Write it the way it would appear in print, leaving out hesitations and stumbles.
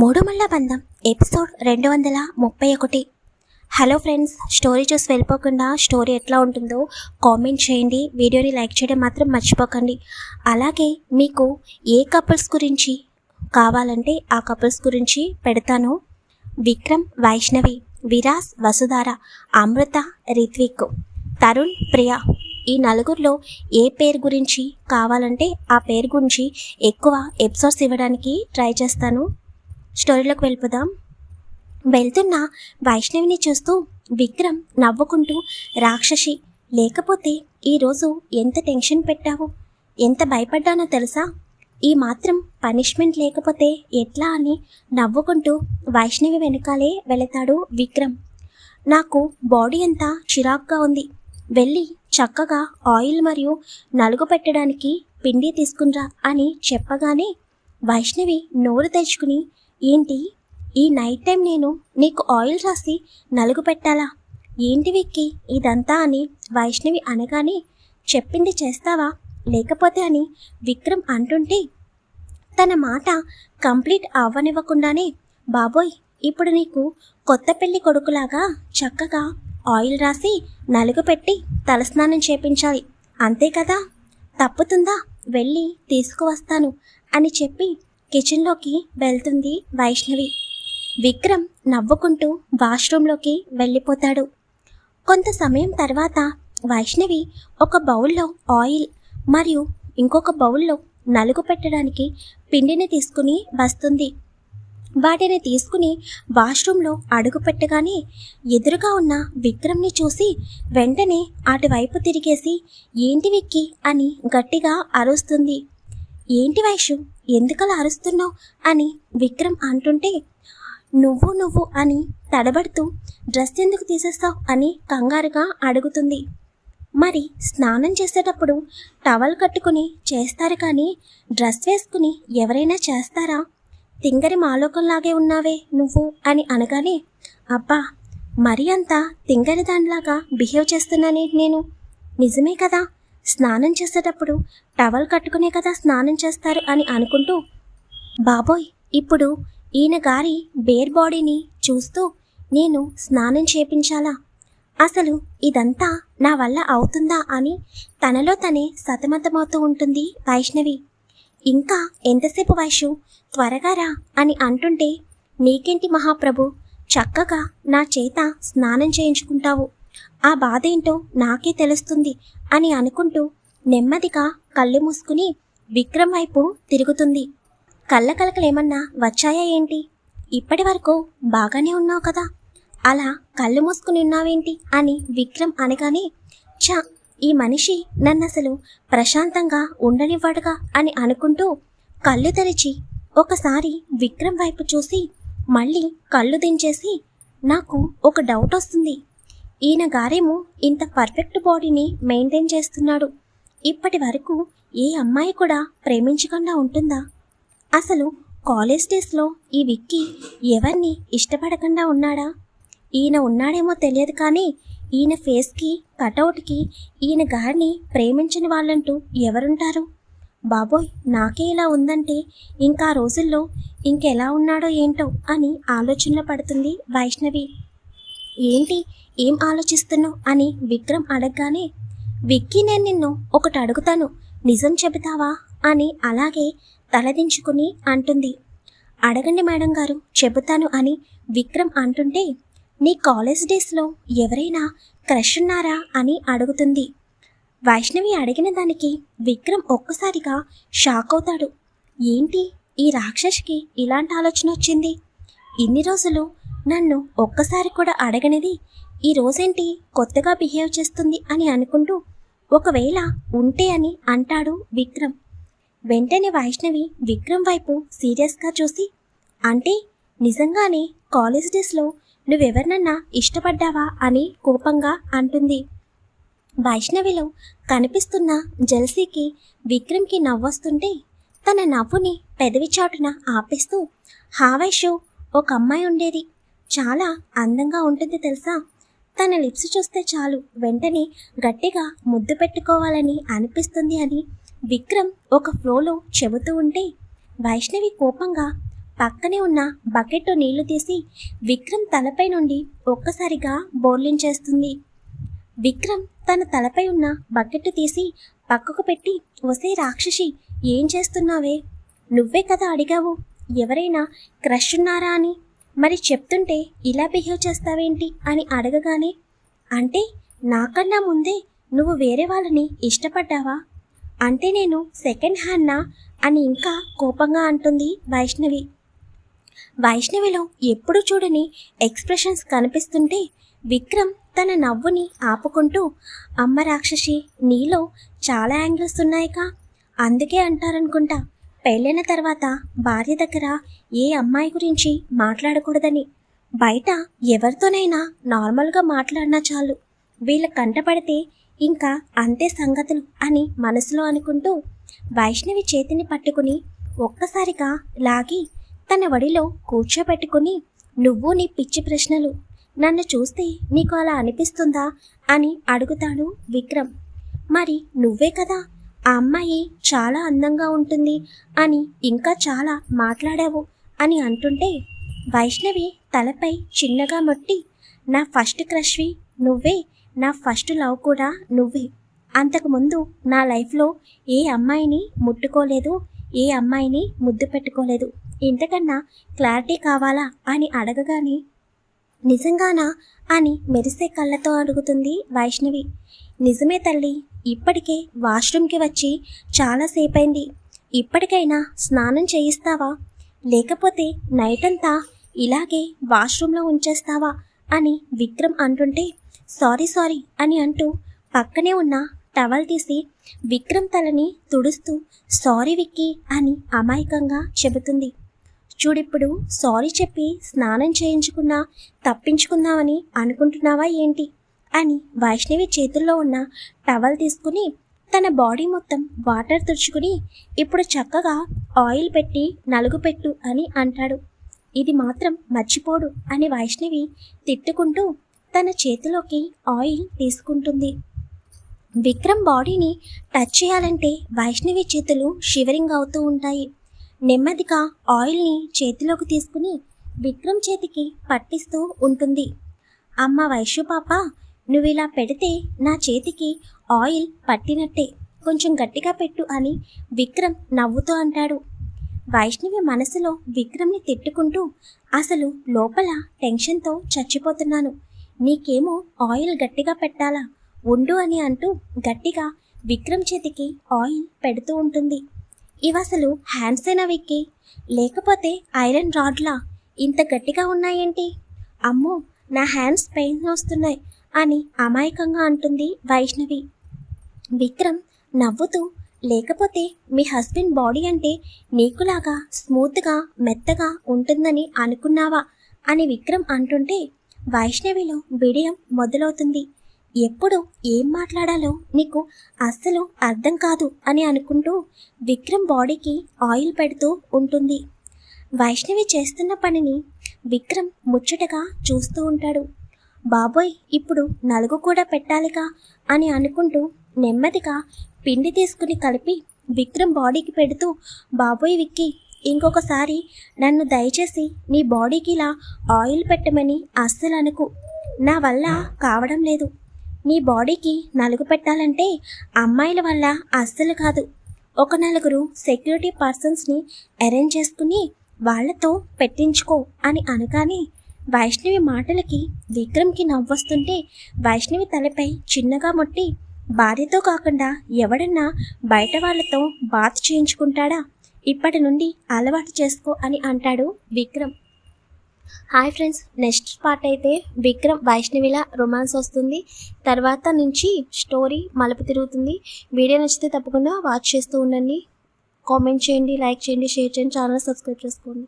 మూడుమళ్ళ బంధం episode 231. Hello friends, story చూసి వెళ్ళిపోకుండా స్టోరీ ఎట్లా ఉంటుందో కామెంట్ చేయండి. వీడియోని లైక్ చేయడం మాత్రం మర్చిపోకండి. అలాగే మీకు ఏ కపుల్స్ గురించి కావాలంటే ఆ కపుల్స్ గురించి పెడతాను. విక్రమ్, వైష్ణవి, విరాస్, వసుధార, అమృత, రిత్విక్, తరుణ్, ప్రియా, ఈ నలుగురిలో ఏ పేరు గురించి కావాలంటే ఆ పేరు గురించి ఎక్కువ ఎపిసోడ్స్ ఇవ్వడానికి ట్రై చేస్తాను. స్టోరీలోకి వెళ్ళిపోదాం. వెళ్తున్న వైష్ణవిని చూస్తూ విక్రమ్ నవ్వుకుంటూ, రాక్షసి, లేకపోతే ఈరోజు ఎంత టెన్షన్ పెట్టావు, ఎంత భయపడ్డానో తెలుసా, ఈ మాత్రం పనిష్మెంట్ లేకపోతే ఎట్లా అని నవ్వుకుంటూ వైష్ణవి వెనకాలే వెళతాడు విక్రమ్. నాకు బాడీ అంతా చిరాకుగా ఉంది, వెళ్ళి చక్కగా ఆయిల్ మరియు నలుగు పెట్టడానికి పిండి తీసుకునిరా అని చెప్పగానే వైష్ణవి నోరు తెచ్చుకుని, ఏంటి ఈ నైట్ టైం నేను నీకు ఆయిల్ రాసి నలుగు పెట్టాలా, ఏంటి విక్కి ఇదంతా అని వైష్ణవి అనగానే, చెప్పింది చేస్తావా లేకపోతే అని విక్రమ్ అంటుంటే తన మాట కంప్లీట్ అవ్వనివ్వకుండానే, బాబోయ్ ఇప్పుడు నీకు కొత్త పెళ్లి కొడుకులాగా చక్కగా ఆయిల్ రాసి నలుగు పెట్టి తలస్నానం చేపించాలి అంతే కదా, తప్పుతుందా, వెళ్ళి తీసుకువస్తాను అని చెప్పి కిచెన్లోకి వెళ్తుంది వైష్ణవి. విక్రమ్ నవ్వుకుంటూ వాష్రూంలోకి వెళ్ళిపోతాడు. కొంత సమయం తర్వాత వైష్ణవి ఒక బౌల్లో ఆయిల్ మరియు ఇంకొక బౌల్లో నలుగు పెట్టడానికి పిండిని తీసుకుని వస్తుంది. వాటిని తీసుకుని వాష్రూంలో అడుగు పెట్టగానే ఎదురుగా ఉన్న విక్రమ్ని చూసి వెంటనే అటువైపు తిరిగేసి, ఏంటి విక్కీ అని గట్టిగా అరుస్తుంది. ఏంటి వైషు, ఎందుకలా అరుస్తున్నావు అని విక్రమ్ అంటుంటే, నువ్వు అని తడబడుతూ డ్రెస్ ఎందుకు తీసేస్తావు అని కంగారుగా అడుగుతుంది. మరి స్నానం చేసేటప్పుడు టవల్ కట్టుకుని చేస్తారు కానీ డ్రెస్ వేసుకుని ఎవరైనా చేస్తారా, తింగరి మాలోకంలాగే ఉన్నావే నువ్వు అని అనగానే, అబ్బా మరి అంత తింగరి దానిలాగా బిహేవ్ చేస్తున్నానేంటి నేను, నిజమే కదా, స్నానం చేసేటప్పుడు టవల్ కట్టుకునే కదా స్నానం చేస్తారు అని అనుకుంటూ, బాబోయ్ ఇప్పుడు ఈయన గారి బేర్ బాడీని చూస్తూ నేను స్నానం చేపించాలా, అసలు ఇదంతా నా వల్ల అవుతుందా అని తనలో తనే సతమతమవుతూ ఉంటుంది వైష్ణవి. ఇంకా ఎంతసేపు వైషు, త్వరగా రా అని అంటుంటే, నీకేంటి మహాప్రభు, చక్కగా నా చేత స్నానం చేయించుకుంటావు, ఆ బాధ ఏంటో నాకే తెలుస్తుంది అని అనుకుంటూ నెమ్మదిగా కళ్ళు మూసుకుని విక్రమ్ వైపు తిరుగుతుంది. కళ్ళ కలకలేమన్నా వచ్చాయా ఏంటి, ఇప్పటి వరకు బాగానే ఉన్నావు కదా, అలా కళ్ళు మూసుకుని ఉన్నావేంటి అని విక్రమ్ అనగానే, చా ఈ మనిషి నన్నసలు ప్రశాంతంగా ఉండనివ్వడుగా అని అనుకుంటూ కళ్ళు తెరిచి ఒకసారి విక్రమ్ వైపు చూసి మళ్ళీ కళ్ళు దించేసి, నాకు ఒక డౌట్ వస్తుంది, ఈయన గారేమో ఇంత పర్ఫెక్ట్ బాడీని మెయింటైన్ చేస్తున్నాడు, ఇప్పటి వరకు ఏ అమ్మాయి కూడా ప్రేమించకుండా ఉంటుందా, అసలు కాలేజ్ డేస్లో ఈ విక్కీ ఎవరిని ఇష్టపడకుండా ఉన్నాడా, ఈయన ఉన్నాడేమో తెలియదు కానీ ఈయన ఫేస్కి కటౌట్కి ఈయన గారిని ప్రేమించని వాళ్ళంటూ ఎవరుంటారు, బాబోయ్ నాకే ఇలా ఉందంటే ఇంకా రోజుల్లో ఇంకెలా ఉన్నాడో ఏంటో అని ఆలోచనలో పడుతుంది వైష్ణవి. ఏంటి ఏం ఆలోచిస్తున్నావు అని విక్రమ్ అడగగానే, విక్కీ నేను నిన్ను ఒకటి అడుగుతాను, నిజం చెబుతావా అని అలాగే తలదించుకుని అంటుంది. అడగండి మేడం గారు, చెబుతాను అని విక్రమ్ అంటుంటే, నీ కాలేజ్ డేస్లో ఎవరైనా క్రష్ ఉన్నారా అని అడుగుతుంది. వైష్ణవి అడిగిన దానికి విక్రమ్ ఒక్కసారిగా షాక్ అవుతాడు. ఏంటి ఈ రాక్షసికి ఇలాంటి ఆలోచన వచ్చింది, ఇన్ని రోజులు నన్ను ఒక్కసారి కూడా అడగనిది ఈ రోజేంటి కొత్తగా బిహేవ్ చేస్తుంది అని అనుకుంటూ ఒకవేళ ఉంటే అని అంటాడు విక్రమ్. వెంటనే వైష్ణవి విక్రమ్ వైపు సీరియస్గా చూసి, అంటే నిజంగానే కాలేజ్ డేస్లో నువ్వెవరినన్నా ఇష్టపడ్డావా అని కోపంగా అంటుంది. వైష్ణవిలో కనిపిస్తున్న జెల్సీకి విక్రమ్కి నవ్వొస్తుంటే తన నవ్వుని పెదవి చాటున ఆపేస్తూ, హా వైషు, ఒక అమ్మాయి ఉండేది, చాలా అందంగా ఉంటుంది తెలుసా, తన లిప్స్ చూస్తే చాలు వెంటనే గట్టిగా ముద్దు పెట్టుకోవాలని అనిపిస్తుంది అని విక్రమ్ ఒక ఫ్లోలో చెబుతూ ఉంటే వైష్ణవి కోపంగా, పక్కనే ఉన్న బకెట్తో నీళ్లు తీసి విక్రమ్ తలపై నుండి ఒక్కసారిగా బోర్లించేస్తుంది. విక్రమ్ తన తలపై ఉన్న బకెట్ తీసి పక్కకు పెట్టి, ఒసే రాక్షసి, ఏం చేస్తున్నావే? నువ్వే కదా అడిగావు ఎవరైనా క్రష్ ఉన్నారా అని, మరి చెప్తుంటే ఇలా బిహేవ్ చేస్తావేంటి అని అడగగానే, అంటే నాకన్నా ముందే నువ్వు వేరే వాళ్ళని ఇష్టపడ్డావా? అంటే నేను సెకండ్ హ్యాండ్నా అని ఇంకా కోపంగా అంటుంది వైష్ణవి. వైష్ణవిలో ఎప్పుడు చూడని ఎక్స్ప్రెషన్స్ కనిపిస్తుంటే విక్రమ్ తన నవ్వుని ఆపుకుంటూ, అమ్మ రాక్షసి, నీలో చాలా యాంగిల్స్ ఉన్నాయిగా, అందుకే అంటారనుకుంటా పెళ్ళైన తర్వాత భార్య దగ్గర ఏ అమ్మాయి గురించి మాట్లాడకూడదని. బయట ఎవరితోనైనా నార్మల్గా మాట్లాడినా చాలు, వీళ్ళ కంటపడితే ఇంకా అంతే సంగతులు అని మనసులో అనుకుంటూ వైష్ణవి చేతిని పట్టుకుని ఒక్కసారిగా లాగి తన వడిలో కూర్చోబెట్టుకుని, నువ్వు నీ పిచ్చి ప్రశ్నలు, నన్ను చూస్తే నీకు అలా అనిపిస్తుందా అని అడుగుతాడు విక్రమ్. మరి నువ్వే కదా ఆ అమ్మాయి చాలా అందంగా ఉంటుంది అని ఇంకా చాలా మాట్లాడావు అని అంటుంటే వైష్ణవి తలపై చిన్నగా మొట్టి, నా ఫస్ట్ క్రష్వి నువ్వే, నా ఫస్ట్ లవ్ కూడా నువ్వే. అంతకుముందు నా లైఫ్లో ఏ అమ్మాయిని ముట్టుకోలేదు, ఏ అమ్మాయిని ముద్దు పెట్టుకోలేదు. ఇంతకన్నా క్లారిటీ కావాలా అని అడగగానే, నిజంగానా అని మెరిసే కళ్ళతో అడుగుతుంది వైష్ణవి. నిజమే తల్లి, ఇప్పటికే వాష్రూమ్కి వచ్చి చాలాసేపైంది, ఇప్పటికైనా స్నానం చేయిస్తావా, లేకపోతే నైట్ అంతా ఇలాగే వాష్రూమ్లో ఉంచేస్తావా అని విక్రమ్ అంటుంటే, సారీ అని అంటూ పక్కనే ఉన్న టవల్ తీసి విక్రమ్ తలని తుడుస్తూ, సారీ విక్కీ అని అమాయకంగా చెబుతుంది. చూడిప్పుడు సారీ చెప్పి స్నానం చేయించుకున్నా తప్పించుకుందామని అనుకుంటున్నావా ఏంటి అని వైష్ణవి చేతుల్లో ఉన్న టవల్ తీసుకుని తన బాడీ మొత్తం వాటర్ తుడుచుకుని, ఇప్పుడు చక్కగా ఆయిల్ పెట్టి నలుగు పెట్టు అని అంటాడు. ఇది మాత్రం మర్చిపోడు అని వైష్ణవి తిట్టుకుంటూ తన చేతిలోకి ఆయిల్ తీసుకుంటుంది. విక్రమ్ బాడీని టచ్ చేయాలంటే వైష్ణవి చేతులు షివరింగ్ అవుతూ ఉంటాయి. నెమ్మదిగా ఆయిల్ని చేతిలోకి తీసుకుని విక్రమ్ చేతికి పట్టిస్తూ ఉంటుంది. అమ్మ వైష్ణు పాప, నువ్వు ఇలా పెడితే నా చేతికి ఆయిల్ పట్టినట్టే, కొంచెం గట్టిగా పెట్టు అని విక్రమ్ నవ్వుతూ అంటాడు. వైష్ణవి మనసులో విక్రమ్ని తిట్టుకుంటూ, అసలు లోపల టెన్షన్తో చచ్చిపోతున్నాను, నీకేమో ఆయిల్ గట్టిగా పెట్టాలా ఉండు అని అంటూ గట్టిగా విక్రమ్ చేతికి ఆయిల్ పెడుతూ ఉంటుంది. ఇవసలు హ్యాండ్సేనా విక్కీ, లేకపోతే ఐరన్ రాడ్లా ఇంత గట్టిగా ఉన్నాయేంటి? అమ్మో, నా హ్యాండ్స్ పెయిన్ వస్తున్నాయి అని అమాయకంగా అంటుంది వైష్ణవి. విక్రమ్ నవ్వుతూ, లేకపోతే మీ హస్బెండ్ బాడీ అంటే నీకులాగా స్మూత్గా మెత్తగా ఉంటుందని అనుకున్నావా అని విక్రమ్ అంటుంటే వైష్ణవిలో బిడియం మొదలవుతుంది. ఎప్పుడు ఏం మాట్లాడాలో నీకు అస్సలు అర్థం కాదు అని అనుకుంటూ విక్రమ్ బాడీకి ఆయిల్ పెడుతూ ఉంటుంది. వైష్ణవి చేస్తున్న పనిని విక్రమ్ ముచ్చటగా చూస్తూ ఉంటాడు. బాబోయ్, ఇప్పుడు నలుగు కూడా పెట్టాలిగా అని అనుకుంటూ నెమ్మదిగా పిండి తీసుకుని కలిపి విక్రమ్ బాడీకి పెడుతూ, బాబోయ్ విక్కీ, ఇంకొకసారి నన్ను దయచేసి నీ బాడీకి ఇలా ఆయిల్ పెట్టమని అస్సలు అనుకు, నా వల్ల కావడం లేదు. నీ బాడీకి నలుగు పెట్టాలంటే అమ్మాయిల వల్ల అస్సలు కాదు, ఒక నలుగురు సెక్యూరిటీ పర్సన్స్ని అరేంజ్ చేసుకుని వాళ్లతో పెట్టించుకో అని అనగానే వైష్ణవి మాటలకి విక్రమ్కి నవ్వొస్తుంటే వైష్ణవి తలపై చిన్నగా మొట్టి, భార్యతో కాకుండా ఎవడన్నా బయట వాళ్ళతో బాత్ చేయించుకుంటాడా, ఇప్పటి నుండి అలవాటు చేసుకో అని అంటాడు Vikram. Hi friends, next part అయితే విక్రమ్ వైష్ణవిలా రొమాన్స్ వస్తుంది. తర్వాత నుంచి స్టోరీ మలుపు తిరుగుతుంది. వీడియో నచ్చితే తప్పకుండా వాచ్ చేస్తూ ఉండండి. కామెంట్ చేయండి, లైక్ చేయండి, షేర్ చేయండి, ఛానల్ సబ్స్క్రైబ్ చేసుకోండి.